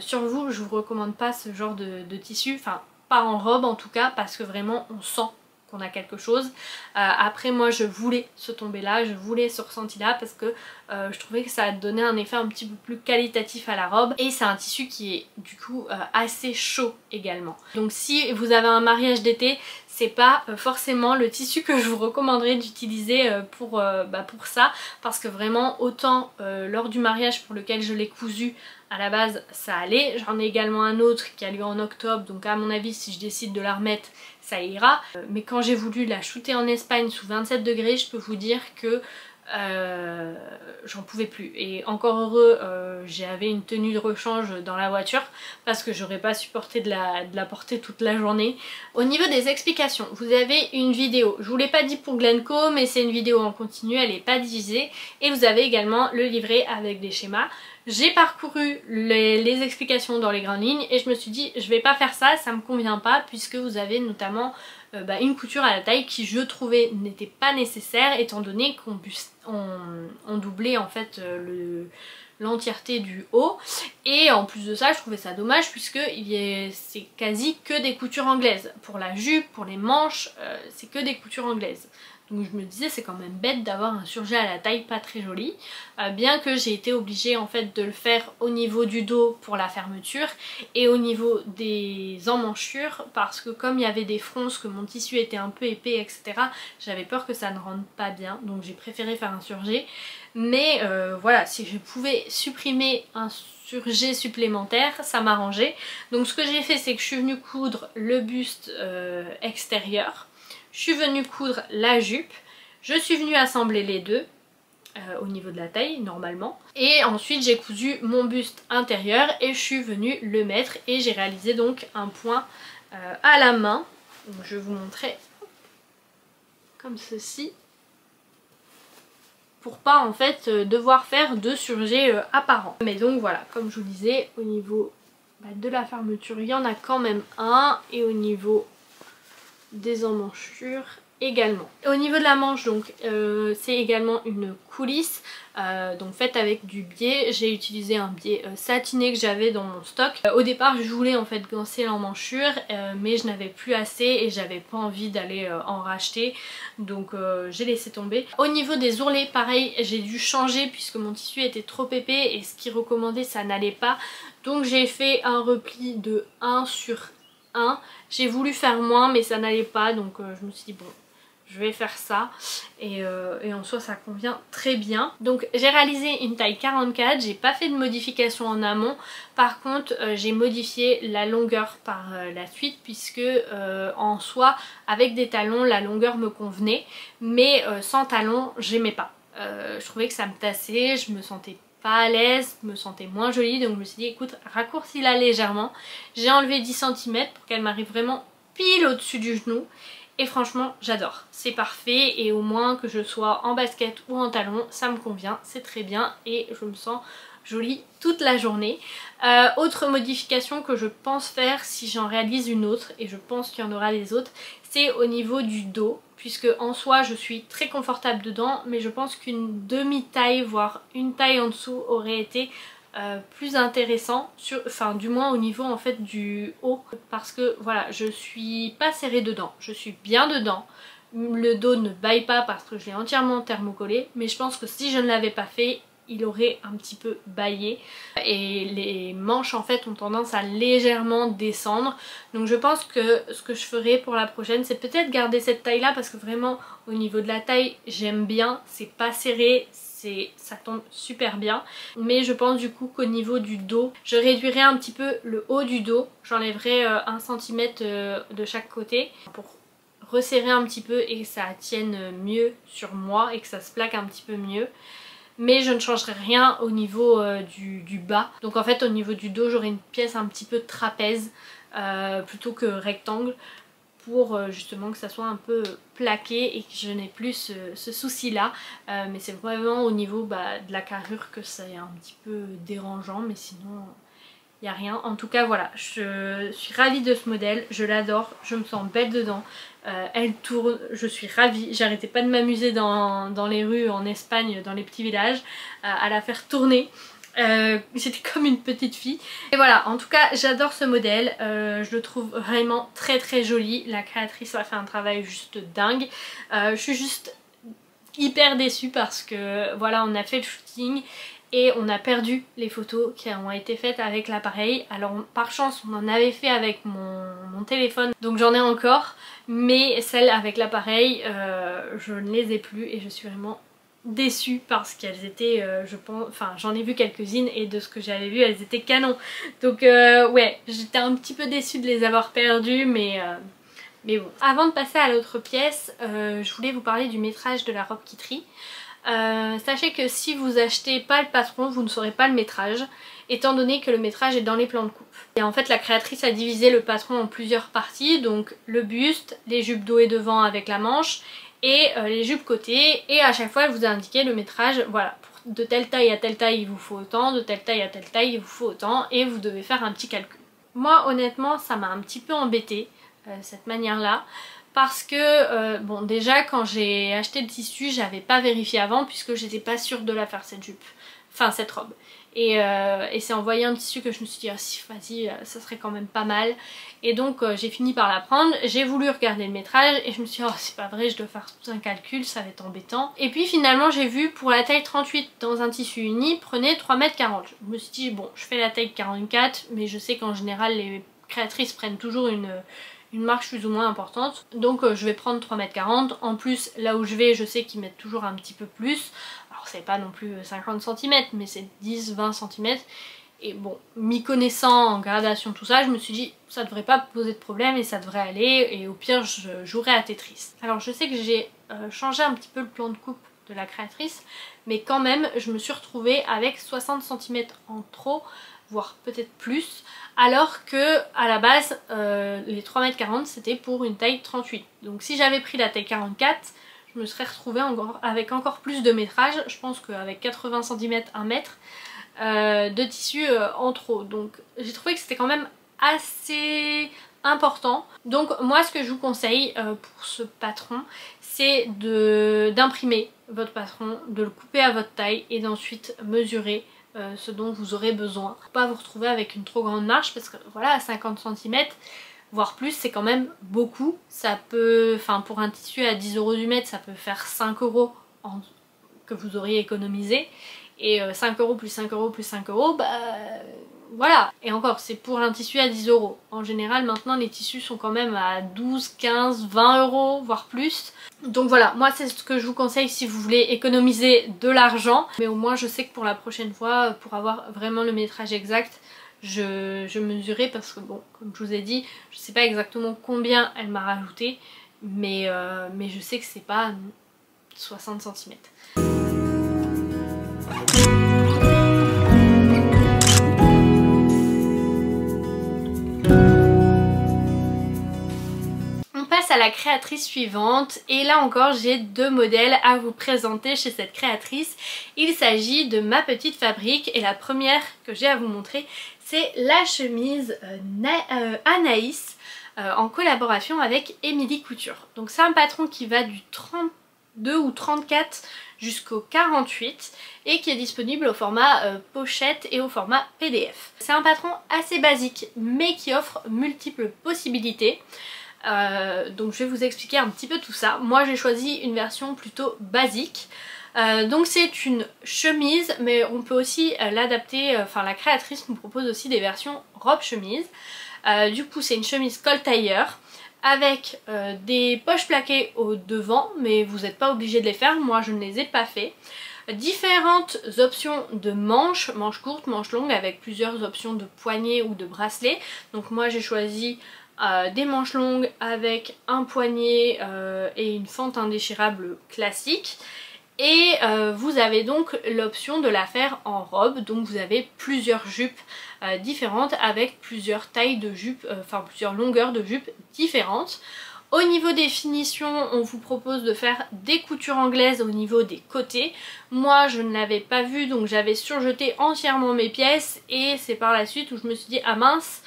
sur vous, je vous recommande pas ce genre de tissu, enfin pas en robe en tout cas parce que vraiment on sent qu'on a quelque chose. Après moi je voulais ce tombé là, je voulais ce ressenti là parce que je trouvais que ça donnait un effet un petit peu plus qualitatif à la robe et c'est un tissu qui est du coup assez chaud également. Donc si vous avez un mariage d'été, c'est pas forcément le tissu que je vous recommanderais d'utiliser pour ça parce que vraiment autant lors du mariage pour lequel je l'ai cousu à la base ça allait, j'en ai également un autre qui a lieu en octobre donc à mon avis si je décide de la remettre ça ira, mais quand j'ai voulu la shooter en Espagne sous 27 degrés je peux vous dire que j'en pouvais plus. Et encore heureux, j'avais une tenue de rechange dans la voiture parce que j'aurais pas supporté de la porter toute la journée. Au niveau des explications, vous avez une vidéo, je vous l'ai pas dit pour Glencoe, mais c'est une vidéo en continu, elle est pas divisée, et vous avez également le livret avec des schémas. J'ai parcouru les explications dans les grandes lignes et je me suis dit je vais pas faire ça, ça me convient pas, puisque vous avez notamment une couture à la taille qui je trouvais n'était pas nécessaire, étant donné qu'on doublait en fait l'entièreté du haut, et en plus de ça je trouvais ça dommage puisque c'est quasi que des coutures anglaises. Pour la jupe, pour les manches, c'est que des coutures anglaises. Donc je me disais c'est quand même bête d'avoir un surjet à la taille pas très joli, bien que j'ai été obligée en fait de le faire au niveau du dos pour la fermeture et au niveau des emmanchures, parce que comme il y avait des fronces, que mon tissu était un peu épais etc, j'avais peur que ça ne rentre pas bien, donc j'ai préféré faire un surjet. Mais voilà, si je pouvais supprimer un surjet supplémentaire, ça m'arrangeait. Donc ce que j'ai fait, c'est que je suis venue coudre le buste extérieur, je suis venue coudre la jupe, je suis venue assembler les deux au niveau de la taille normalement, et ensuite j'ai cousu mon buste intérieur et je suis venue le mettre, et j'ai réalisé donc un point à la main. Donc je vais vous montrer comme ceci, pour pas en fait devoir faire de surjet apparent. Mais donc voilà, comme je vous disais, au niveau de la fermeture il y en a quand même un, et au niveau des emmanchures également. Au niveau de la manche, donc c'est également une coulisse donc faite avec du biais. J'ai utilisé un biais satiné que j'avais dans mon stock. Au départ je voulais en fait gancer l'emmanchure mais je n'avais plus assez et j'avais pas envie d'aller en racheter, donc j'ai laissé tomber. Au niveau des ourlets, pareil, j'ai dû changer puisque mon tissu était trop épais et ce qui recommandait ça n'allait pas, donc j'ai fait un repli de 1 sur 1. J'ai voulu faire moins mais ça n'allait pas, donc je me suis dit bon, je vais faire ça, et en soi ça convient très bien. Donc j'ai réalisé une taille 44, j'ai pas fait de modification en amont, par contre j'ai modifié la longueur par la suite, puisque en soi avec des talons la longueur me convenait, mais sans talons j'aimais pas. Je trouvais que ça me tassait, je me sentais pas à l'aise, me sentais moins jolie, donc je me suis dit écoute, raccourcis-la légèrement. J'ai enlevé 10 cm pour qu'elle m'arrive vraiment pile au-dessus du genou. Et franchement j'adore, c'est parfait, et au moins que je sois en basket ou en talon, ça me convient, c'est très bien et je me sens jolie toute la journée. Autre modification que je pense faire si j'en réalise une autre, et je pense qu'il y en aura des autres, c'est au niveau du dos, puisque en soi je suis très confortable dedans, mais je pense qu'une demi-taille voire une taille en dessous aurait été plus intéressant, enfin du moins au niveau en fait du haut, parce que voilà, je suis pas serrée dedans, je suis bien dedans, le dos ne baille pas parce que je l'ai entièrement thermocollé, mais je pense que si je ne l'avais pas fait il aurait un petit peu baillé, et les manches en fait ont tendance à légèrement descendre, donc je pense que ce que je ferai pour la prochaine c'est peut-être garder cette taille là, parce que vraiment au niveau de la taille j'aime bien, c'est pas serré, ça tombe super bien, mais je pense du coup qu'au niveau du dos je réduirai un petit peu le haut du dos, j'enlèverai 1 cm de chaque côté pour resserrer un petit peu et que ça tienne mieux sur moi et que ça se plaque un petit peu mieux, mais je ne changerai rien au niveau du bas. Donc en fait au niveau du dos j'aurai une pièce un petit peu trapèze plutôt que rectangle, pour justement que ça soit un peu plaqué et que je n'ai plus ce souci là, mais c'est vraiment au niveau de la carrure que c'est un petit peu dérangeant, mais sinon il n'y a rien. En tout cas voilà, je suis ravie de ce modèle, je l'adore, je me sens belle dedans, elle tourne, je suis ravie, j'arrêtais pas de m'amuser dans les rues en Espagne, dans les petits villages, à la faire tourner. J'étais comme une petite fille. Et voilà, en tout cas j'adore ce modèle, je le trouve vraiment très très joli, la créatrice a fait un travail juste dingue. Je suis juste hyper déçue parce que voilà, on a fait le shooting et on a perdu les photos qui ont été faites avec l'appareil. Alors par chance on en avait fait avec mon téléphone, donc j'en ai encore, mais celles avec l'appareil je ne les ai plus et je suis vraiment déçue parce qu'elles étaient, je pense, enfin j'en ai vu quelques-unes et de ce que j'avais vu elles étaient canon, donc ouais, j'étais un petit peu déçue de les avoir perdues, mais bon. Avant de passer à l'autre pièce, je voulais vous parler du métrage de la robe qui trie. Sachez que si vous achetez pas le patron, vous ne saurez pas le métrage, étant donné que le métrage est dans les plans de coupe. Et en fait la créatrice a divisé le patron en plusieurs parties, donc le buste, les jupes dos et devant avec la manche et les jupes côté, et à chaque fois elle vous a indiqué le métrage, voilà, de telle taille à telle taille il vous faut autant, de telle taille à telle taille il vous faut autant, et vous devez faire un petit calcul. Moi honnêtement ça m'a un petit peu embêtée cette manière là, parce que bon déjà quand j'ai acheté le tissu j'avais pas vérifié avant puisque j'étais pas sûre de la faire cette jupe, enfin cette robe. Et c'est en voyant le tissu que je me suis dit ah si vas-y ça serait quand même pas mal, et donc j'ai fini par la prendre. J'ai voulu regarder le métrage et je me suis dit oh c'est pas vrai, je dois faire tout un calcul, ça va être embêtant. Et puis finalement j'ai vu pour la taille 38 dans un tissu uni prenez 3,40 m. Je me suis dit bon je fais la taille 44 mais je sais qu'en général les créatrices prennent toujours une marge plus ou moins importante, donc je vais prendre 3,40 m. En plus là où je vais je sais qu'ils mettent toujours un petit peu plus, alors c'est pas non plus 50 cm mais c'est 10-20 cm, et bon m'y connaissant en gradation tout ça je me suis dit ça devrait pas poser de problème et ça devrait aller, et au pire je jouerai à Tetris. Alors je sais que j'ai changé un petit peu le plan de coupe de la créatrice, mais quand même je me suis retrouvée avec 60 cm en trop, voire peut-être plus, alors que à la base les 3,40 m c'était pour une taille 38. Donc si j'avais pris la taille 44, je me serais retrouvée avec encore plus de métrage, je pense qu'avec 80 cm 1 mètre de tissu en trop. Donc j'ai trouvé que c'était quand même assez important. Donc moi ce que je vous conseille pour ce patron, c'est d'imprimer votre patron, de le couper à votre taille et d'ensuite mesurer ce dont vous aurez besoin. Faut pas vous retrouver avec une trop grande marge parce que voilà, à 50 cm voire plus c'est quand même beaucoup. Ça peut, enfin pour un tissu à 10 € du mètre ça peut faire 5 € que vous auriez économisé, et 5 € plus 5 € plus 5 € bah voilà. Et encore c'est pour un tissu à 10 €. En général maintenant les tissus sont quand même à 12, 15, 20 € voire plus. Donc voilà, moi c'est ce que je vous conseille si vous voulez économiser de l'argent. Mais au moins je sais que pour la prochaine fois, pour avoir vraiment le métrage exact, je mesurerai, parce que bon, comme je vous ai dit, je sais pas exactement combien elle m'a rajouté, mais je sais que c'est pas 60 cm. À la créatrice suivante, et là encore j'ai deux modèles à vous présenter chez cette créatrice. Il s'agit de Ma Petite Fabrique, et la première que j'ai à vous montrer c'est la chemise Anaïs en collaboration avec Emily Couture. Donc c'est un patron qui va du 32 ou 34 jusqu'au 48 et qui est disponible au format pochette et au format PDF. C'est un patron assez basique mais qui offre multiples possibilités. Donc je vais vous expliquer un petit peu tout ça. Moi j'ai choisi une version plutôt basique. Donc c'est une chemise, mais on peut aussi l'adapter, enfin la créatrice nous propose aussi des versions robe-chemise. Du coup c'est une chemise col tailleur avec des poches plaquées au devant, mais vous n'êtes pas obligé de les faire, moi je ne les ai pas fait. Différentes options de manches, manches courtes, manches longues, avec plusieurs options de poignets ou de bracelets. Donc moi j'ai choisi des manches longues avec un poignet et une fente indéchirable classique. Et vous avez donc l'option de la faire en robe, donc vous avez plusieurs jupes différentes avec plusieurs tailles de jupes, enfin plusieurs longueurs de jupes différentes. Au niveau des finitions, on vous propose de faire des coutures anglaises au niveau des côtés. Moi je ne l'avais pas vu, donc j'avais surjeté entièrement mes pièces, et c'est par la suite où je me suis dit ah mince,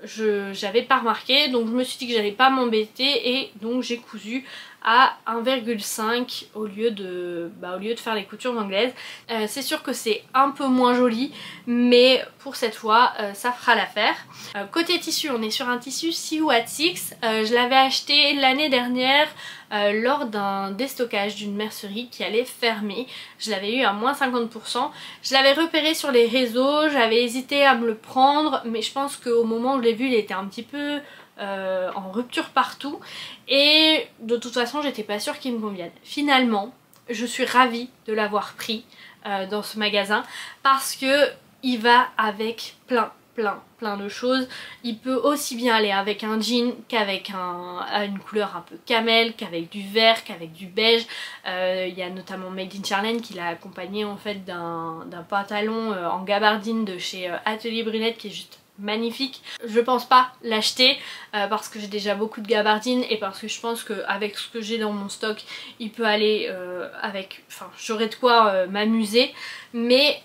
j'avais pas remarqué, donc je me suis dit que j'allais pas m'embêter, et donc j'ai cousu à 1,5 au lieu de faire les coutures anglaises. C'est sûr que c'est un peu moins joli, mais pour cette fois ça fera l'affaire. Côté tissu, on est sur un tissu Sea What Six. Je l'avais acheté l'année dernière lors d'un déstockage d'une mercerie qui allait fermer. Je l'avais eu à moins 50%. Je l'avais repéré sur les réseaux, j'avais hésité à me le prendre, mais je pense qu'au moment où je l'ai vu il était un petit peu en rupture partout, et de toute façon j'étais pas sûre qu'il me convienne. Finalement je suis ravie de l'avoir pris dans ce magasin, parce que il va avec plein plein de choses. Il peut aussi bien aller avec un jean qu'avec une couleur un peu camel, qu'avec du vert, qu'avec du beige. Il y a notamment Made in Charlène qui l'a accompagné en fait d'un pantalon en gabardine de chez Atelier Brilette qui est juste magnifique. Je pense pas l'acheter parce que j'ai déjà beaucoup de gabardines et parce que je pense qu'avec ce que j'ai dans mon stock il peut aller avec... Enfin j'aurais de quoi m'amuser, mais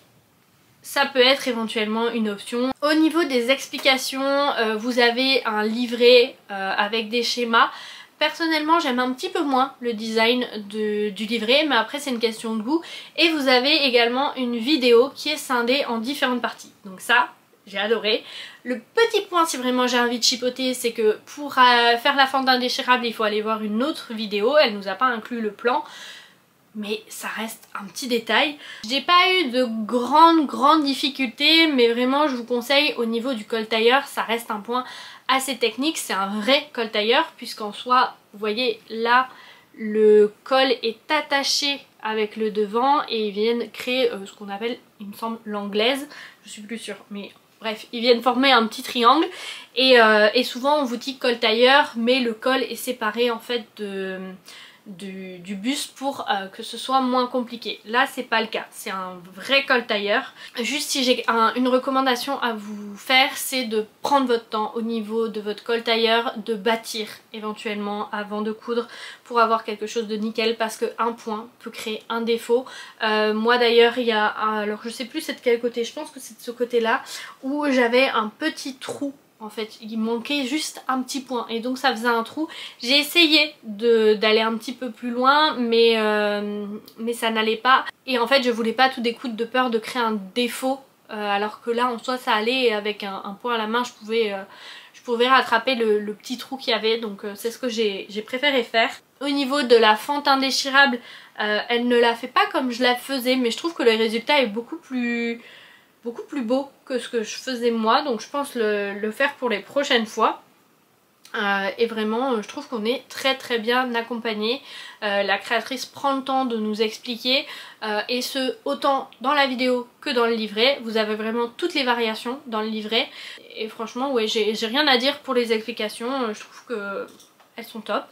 ça peut être éventuellement une option. Au niveau des explications, vous avez un livret avec des schémas. Personnellement j'aime un petit peu moins le design du livret, mais après c'est une question de goût. Et vous avez également une vidéo qui est scindée en différentes parties. Donc ça, j'ai adoré. Le petit point si vraiment j'ai envie de chipoter, c'est que pour faire la fente indéchirable il faut aller voir une autre vidéo. Elle nous a pas inclus le plan, mais ça reste un petit détail. J'ai pas eu de grandes difficultés, mais vraiment je vous conseille au niveau du col tailleur, ça reste un point assez technique. C'est un vrai col tailleur puisqu'en soi, vous voyez là, le col est attaché avec le devant et ils viennent créer ce qu'on appelle, il me semble, l'anglaise. Je suis plus sûre, mais bref, ils viennent former un petit triangle et souvent on vous dit col tailleur, mais le col est séparé en fait du buste pour que ce soit moins compliqué. Là c'est pas le cas, c'est un vrai col tailleur. Juste si j'ai une recommandation à vous faire, c'est de prendre votre temps au niveau de votre col tailleur, de bâtir éventuellement avant de coudre pour avoir quelque chose de nickel, parce qu'un point peut créer un défaut. Moi d'ailleurs il y a, alors je sais plus c'est de quel côté, je pense que c'est de ce côté là, où j'avais un petit trou. En fait, il manquait juste un petit point et donc ça faisait un trou. J'ai essayé d'aller un petit peu plus loin, mais ça n'allait pas. Et en fait, je voulais pas tout découdre de peur de créer un défaut, alors que là, en soi, ça allait. Et avec un point à la main, je pouvais rattraper le petit trou qu'il y avait. Donc c'est ce que j'ai préféré faire. Au niveau de la fente indéchirable, elle ne la fait pas comme je la faisais, mais je trouve que le résultat est beaucoup plus beau que ce que je faisais moi, donc je pense le faire pour les prochaines fois. Et vraiment je trouve qu'on est très bien accompagné. La créatrice prend le temps de nous expliquer et ce autant dans la vidéo que dans le livret. Vous avez vraiment toutes les variations dans le livret et franchement ouais, j'ai rien à dire pour les explications. Je trouve que elles sont top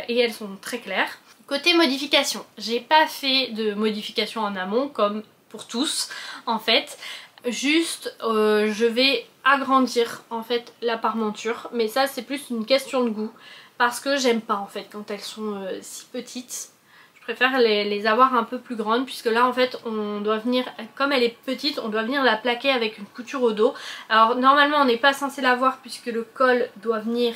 et elles sont très claires. Côté modification, j'ai pas fait de modification en amont comme pour tous en fait, juste je vais agrandir en fait la parmenture, mais ça c'est plus une question de goût parce que j'aime pas en fait quand elles sont si petites. Je préfère les avoir un peu plus grandes, puisque là en fait on doit venir, comme elle est petite, on doit venir la plaquer avec une couture au dos. Alors normalement on n'est pas censé la voir puisque le col doit venir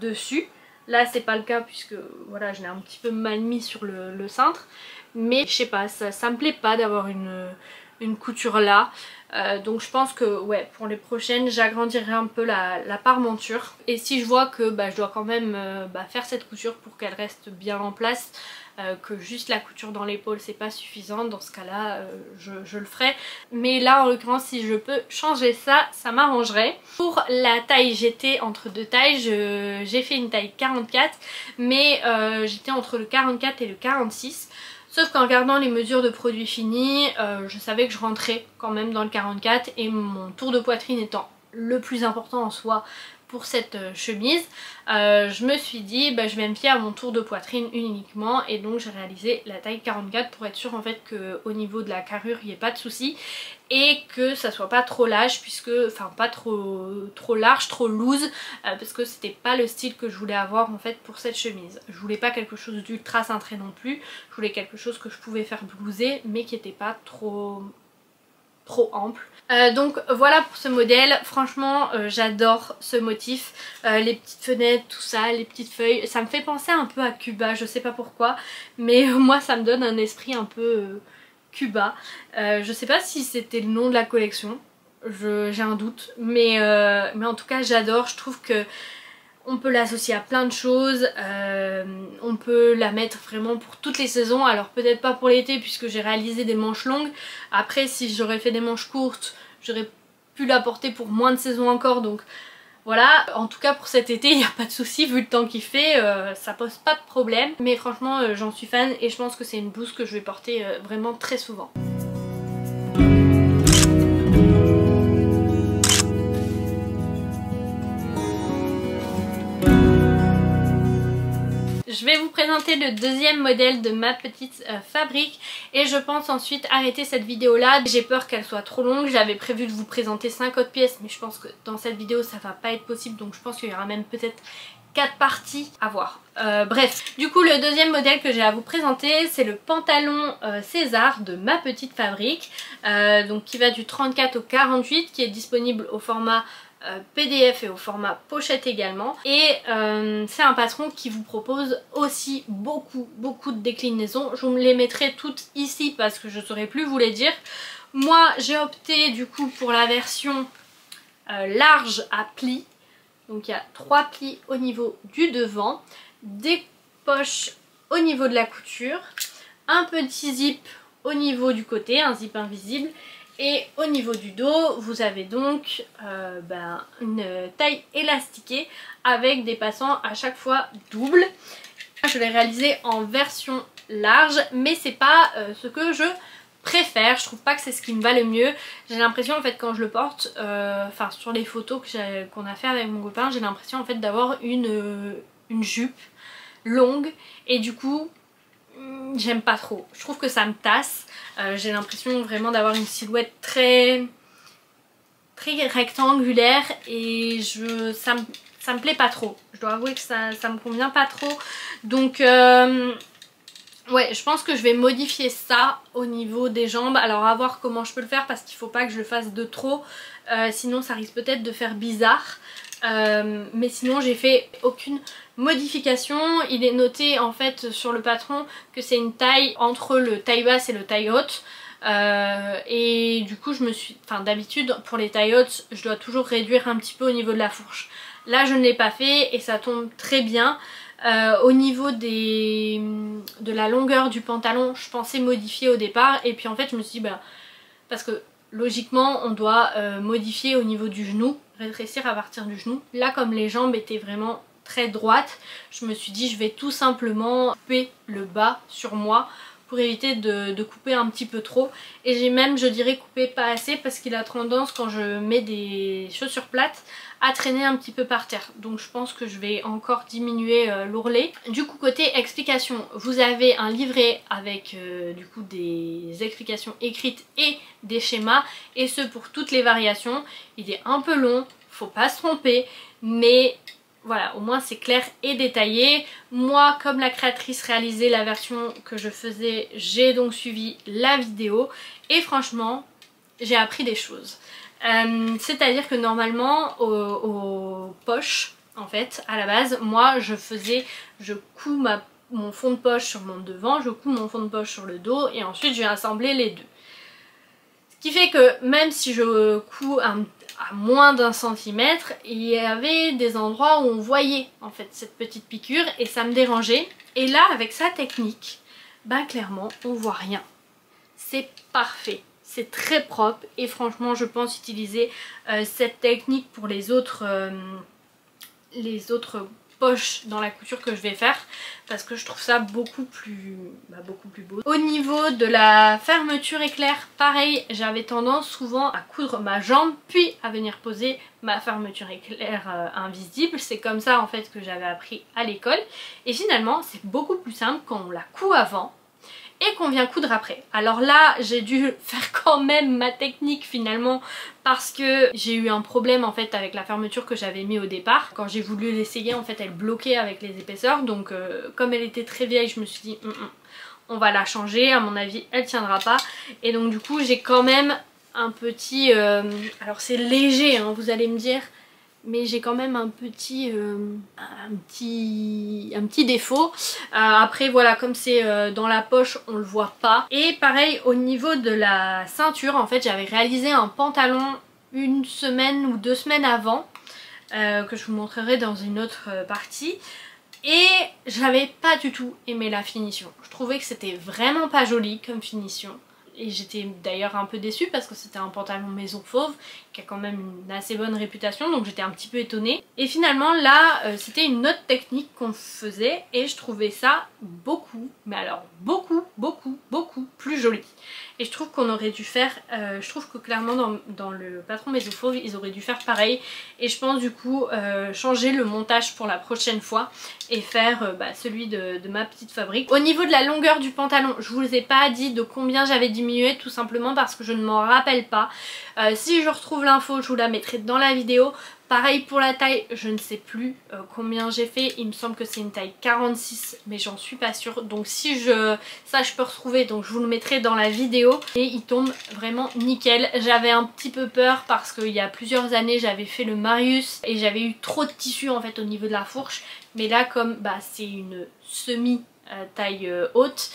dessus. Là c'est pas le cas puisque voilà, je l'ai un petit peu mal mis sur le cintre. Mais je sais pas, ça me plaît pas d'avoir une couture là. Donc je pense que ouais, pour les prochaines j'agrandirai un peu la parmenture. Et si je vois que je dois quand même faire cette couture pour qu'elle reste bien en place, que juste la couture dans l'épaule c'est pas suffisant, dans ce cas là je le ferai. Mais là en l'occurrence si je peux changer ça, ça m'arrangerait. Pour la taille, j'étais entre deux tailles, j'ai fait une taille 44, mais j'étais entre le 44 et le 46. Sauf qu'en regardant les mesures de produits finis, je savais que je rentrais quand même dans le 44 et mon tour de poitrine étant le plus important en soi pour cette chemise, je me suis dit je vais me fier à mon tour de poitrine uniquement, et donc j'ai réalisé la taille 44 pour être sûre en fait qu'au niveau de la carrure il n'y ait pas de souci et que ça soit pas trop large, puisque enfin pas trop large, trop loose, parce que c'était pas le style que je voulais avoir en fait pour cette chemise. Je voulais pas quelque chose d'ultra cintré non plus, je voulais quelque chose que je pouvais faire blouser mais qui était pas trop ample. Donc voilà pour ce modèle. Franchement j'adore ce motif, les petites fenêtres, tout ça, les petites feuilles, ça me fait penser un peu à Cuba, je sais pas pourquoi, mais moi ça me donne un esprit un peu Cuba. Je sais pas si c'était le nom de la collection, j'ai un doute, mais en tout cas j'adore. Je trouve que on peut l'associer à plein de choses, on peut la mettre vraiment pour toutes les saisons. Alors peut-être pas pour l'été puisque j'ai réalisé des manches longues. Après si j'aurais fait des manches courtes, j'aurais pu la porter pour moins de saisons encore. Donc voilà, en tout cas pour cet été il n'y a pas de souci, vu le temps qu'il fait, ça pose pas de problème. Mais franchement j'en suis fan et je pense que c'est une blouse que je vais porter vraiment très souvent. je vais vous présenter le deuxième modèle de ma petite fabrique et je pense ensuite arrêter cette vidéo là. J'ai peur qu'elle soit trop longue, j'avais prévu de vous présenter 5 autres pièces mais je pense que dans cette vidéo ça va pas être possible, donc je pense qu'il y aura même peut-être 4 parties à voir. Bref, du coup le deuxième modèle que j'ai à vous présenter c'est le pantalon César de ma petite fabrique, donc qui va du 34 au 48, qui est disponible au format PDF et au format pochette également, et c'est un patron qui vous propose aussi beaucoup de déclinaisons. Je vous les mettrai toutes ici parce que je ne saurais plus vous les dire. Moi j'ai opté du coup pour la version large à plis, donc il y a 3 plis au niveau du devant, des poches au niveau de la couture, un petit zip au niveau du côté, un zip invisible. Et au niveau du dos, vous avez donc une taille élastiquée avec des passants à chaque fois doubles. Je l'ai réalisé en version large, mais c'est pas ce que je préfère. Je trouve pas que c'est ce qui me va le mieux. J'ai l'impression en fait quand je le porte, enfin sur les photos qu'on a fait avec mon copain, j'ai l'impression en fait d'avoir une jupe longue et du coup j'aime pas trop. Je trouve que ça me tasse. J'ai l'impression vraiment d'avoir une silhouette très rectangulaire et ça me plaît pas trop. Je dois avouer que ça me convient pas trop. Donc ouais, je pense que je vais modifier ça au niveau des jambes. Alors à voir comment je peux le faire parce qu'il faut pas que je le fasse de trop. Sinon ça risque peut-être de faire bizarre. Mais sinon j'ai fait aucune modification. Il est noté en fait sur le patron que c'est une taille entre le taille basse et le taille haute. Et du coup je me suis... Enfin d'habitude pour les tailles hautes je dois toujours réduire un petit peu au niveau de la fourche. Là je ne l'ai pas fait et ça tombe très bien. Au niveau de la longueur du pantalon je pensais modifier au départ et puis en fait je me suis dit parce que logiquement on doit modifier au niveau du genou, rétrécir à partir du genou. Là comme les jambes étaient vraiment très droites, je me suis dit je vais tout simplement couper le bas sur moi pour éviter de couper un petit peu trop. Et j'ai même, je dirais, coupé pas assez parce qu'il a tendance quand je mets des chaussures plates à traîner un petit peu par terre. Donc je pense que je vais encore diminuer l'ourlet. Du coup côté explication, vous avez un livret avec du coup des explications écrites et des schémas, et ce pour toutes les variations. Il est un peu long, faut pas se tromper, mais voilà, au moins c'est clair et détaillé. Moi, comme la créatrice réalisait la version que je faisais, j'ai donc suivi la vidéo et franchement j'ai appris des choses. C'est-à-dire que normalement aux poches, en fait, à la base, moi je couds mon fond de poche sur mon devant, je couds mon fond de poche sur le dos et ensuite je vais assembler les deux. Ce qui fait que même si je couds à moins d'1 centimètre, il y avait des endroits où on voyait en fait cette petite piqûre et ça me dérangeait. Et là avec sa technique, clairement on voit rien. C'est parfait. C'est très propre et franchement je pense utiliser cette technique pour les autres poches dans la couture que je vais faire parce que je trouve ça beaucoup plus beau. Au niveau de la fermeture éclair, pareil, j'avais tendance souvent à coudre ma jambe puis à venir poser ma fermeture éclair invisible. C'est comme ça en fait que j'avais appris à l'école et finalement c'est beaucoup plus simple quand on la coud avant et qu'on vient coudre après. Alors là j'ai dû faire quand même ma technique finalement parce que j'ai eu un problème en fait avec la fermeture que j'avais mis au départ. Quand j'ai voulu l'essayer en fait elle bloquait avec les épaisseurs, donc comme elle était très vieille je me suis dit on va la changer, à mon avis elle tiendra pas. Et donc du coup j'ai quand même un petit... alors c'est léger hein, vous allez me dire, mais j'ai quand même un petit défaut. Après voilà, comme c'est dans la poche on le voit pas. Et pareil au niveau de la ceinture, en fait j'avais réalisé un pantalon 1 semaine ou 2 semaines avant que je vous montrerai dans une autre partie. Et j'avais pas du tout aimé la finition. Je trouvais que c'était vraiment pas joli comme finition. Et j'étais d'ailleurs un peu déçue parce que c'était un pantalon maison fauve qui a quand même une assez bonne réputation, donc j'étais un petit peu étonnée. Et finalement là c'était une autre technique qu'on faisait et je trouvais ça beaucoup, mais alors beaucoup plus joli. Et je trouve qu'on aurait dû faire, je trouve que clairement dans le patron Maison Fauve ils auraient dû faire pareil. Et je pense du coup changer le montage pour la prochaine fois et faire celui de ma petite fabrique. Au niveau de la longueur du pantalon, je vous ai pas dit de combien j'avais diminué, tout simplement parce que je ne m'en rappelle pas. Si je retrouve l'info je vous la mettrai dans la vidéo. Pareil pour la taille, je ne sais plus combien j'ai fait, il me semble que c'est une taille 46 mais j'en suis pas sûre. Donc si ça je peux retrouver, donc je vous le mettrai dans la vidéo. Et il tombe vraiment nickel. J'avais un petit peu peur parce qu'il y a plusieurs années j'avais fait le Marius et j'avais eu trop de tissu en fait au niveau de la fourche. Mais là comme c'est une semi taille haute,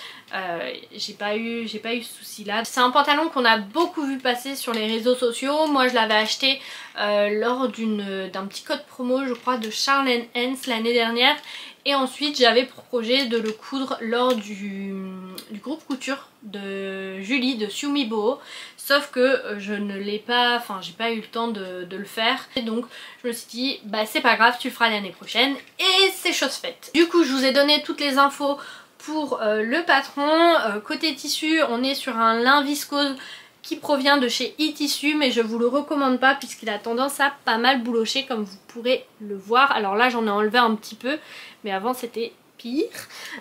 j'ai pas eu ce souci là. C'est un pantalon qu'on a beaucoup vu passer sur les réseaux sociaux. Moi je l'avais acheté lors d'un petit code promo je crois de Charles & Hens l'année dernière. Et ensuite j'avais pour projet de le coudre lors du groupe couture de Julie de Siumi Boho. Sauf que je ne l'ai pas, j'ai pas eu le temps de le faire. Et donc je me suis dit c'est pas grave, tu le feras l'année prochaine. Et c'est chose faite. Du coup je vous ai donné toutes les infos pour le patron. Côté tissu on est sur un lin viscose qui provient de chez eTissue, mais je vous le recommande pas puisqu'il a tendance à pas mal boulocher comme vous pourrez le voir. Alors là j'en ai enlevé un petit peu mais avant c'était pire.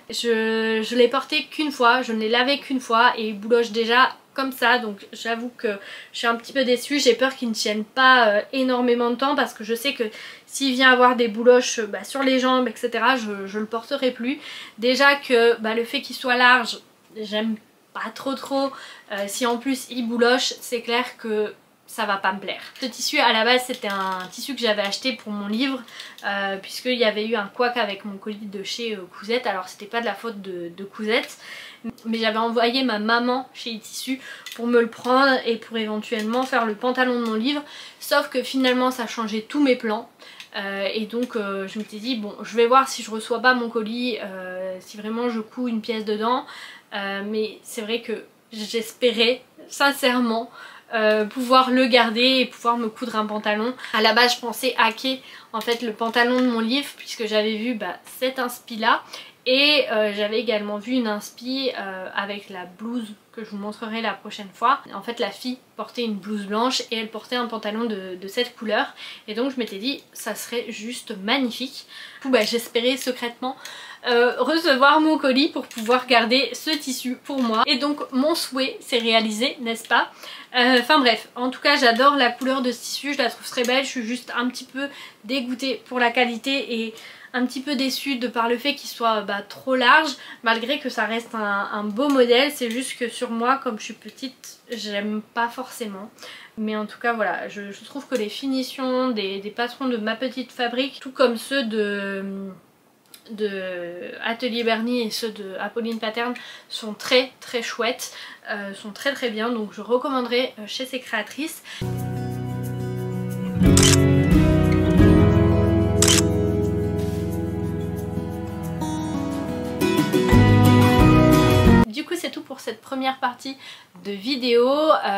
Je l'ai porté qu'une fois, je ne l'ai lavé qu'une fois et il bouloche déjà comme ça, donc j'avoue que je suis un petit peu déçue. J'ai peur qu'il ne tienne pas énormément de temps parce que je sais que s'il vient avoir des bouloches sur les jambes etc, je le porterai plus. Déjà que le fait qu'il soit large, j'aime pas trop. Si en plus il bouloche, c'est clair que ça va pas me plaire. Ce tissu à la base c'était un tissu que j'avais acheté pour mon livre puisqu'il y avait eu un couac avec mon colis de chez Cousette. Alors c'était pas de la faute de Cousette, mais j'avais envoyé ma maman chez eTissue pour me le prendre et pour éventuellement faire le pantalon de mon livre. Sauf que finalement ça changeait tous mes plans. Et donc je m'étais dit bon je vais voir si je reçois pas mon colis, si vraiment je couds une pièce dedans. Mais c'est vrai que j'espérais sincèrement pouvoir le garder et pouvoir me coudre un pantalon. À la base je pensais hacker en fait le pantalon de mon livre puisque j'avais vu cette inspi là. Et j'avais également vu une inspi avec la blouse que je vous montrerai la prochaine fois. En fait la fille portait une blouse blanche et elle portait un pantalon de cette couleur. Et donc je m'étais dit ça serait juste magnifique. Du coup j'espérais secrètement recevoir mon colis pour pouvoir garder ce tissu pour moi. Et donc mon souhait s'est réalisé, n'est-ce pas? Enfin bref, en tout cas j'adore la couleur de ce tissu, je la trouve très belle. Je suis juste un petit peu dégoûtée pour la qualité et un petit peu déçue de par le fait qu'il soit trop large, malgré que ça reste un beau modèle. C'est juste que sur moi, comme je suis petite, j'aime pas forcément. Mais en tout cas voilà, je trouve que les finitions des patrons de ma petite fabrique, tout comme ceux de Atelier Bernie et ceux de Apolline Pattern, sont très chouettes, sont très bien, donc je recommanderais chez ces créatrices. Du coup c'est tout pour cette première partie de vidéo.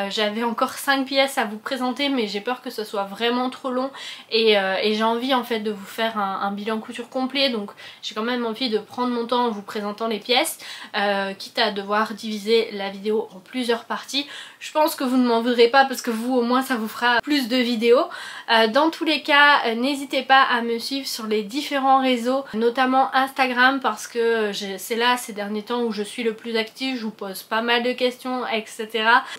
J'avais encore 5 pièces à vous présenter mais j'ai peur que ce soit vraiment trop long et j'ai envie en fait de vous faire un bilan couture complet, donc j'ai quand même envie de prendre mon temps en vous présentant les pièces, quitte à devoir diviser la vidéo en plusieurs parties. Je pense que vous ne m'en voudrez pas parce que vous au moins ça vous fera plus de vidéos. Dans tous les cas n'hésitez pas à me suivre sur les différents réseaux, notamment Instagram, parce que c'est là ces derniers temps où je suis le plus active, je vous pose pas mal de questions etc.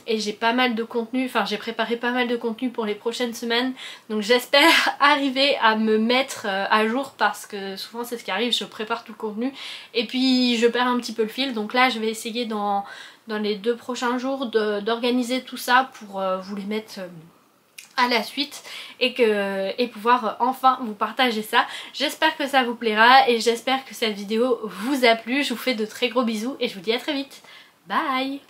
Et j'ai pas mal de contenu, j'ai préparé pas mal de contenu pour les prochaines semaines, donc j'espère arriver à me mettre à jour parce que souvent c'est ce qui arrive, je prépare tout le contenu et puis je perds un petit peu le fil. Donc là je vais essayer dans les 2 prochains jours d'organiser tout ça pour vous les mettre à la suite et pouvoir enfin vous partager ça. J'espère que ça vous plaira et j'espère que cette vidéo vous a plu. Je vous fais de très gros bisous et je vous dis à très vite. Bye!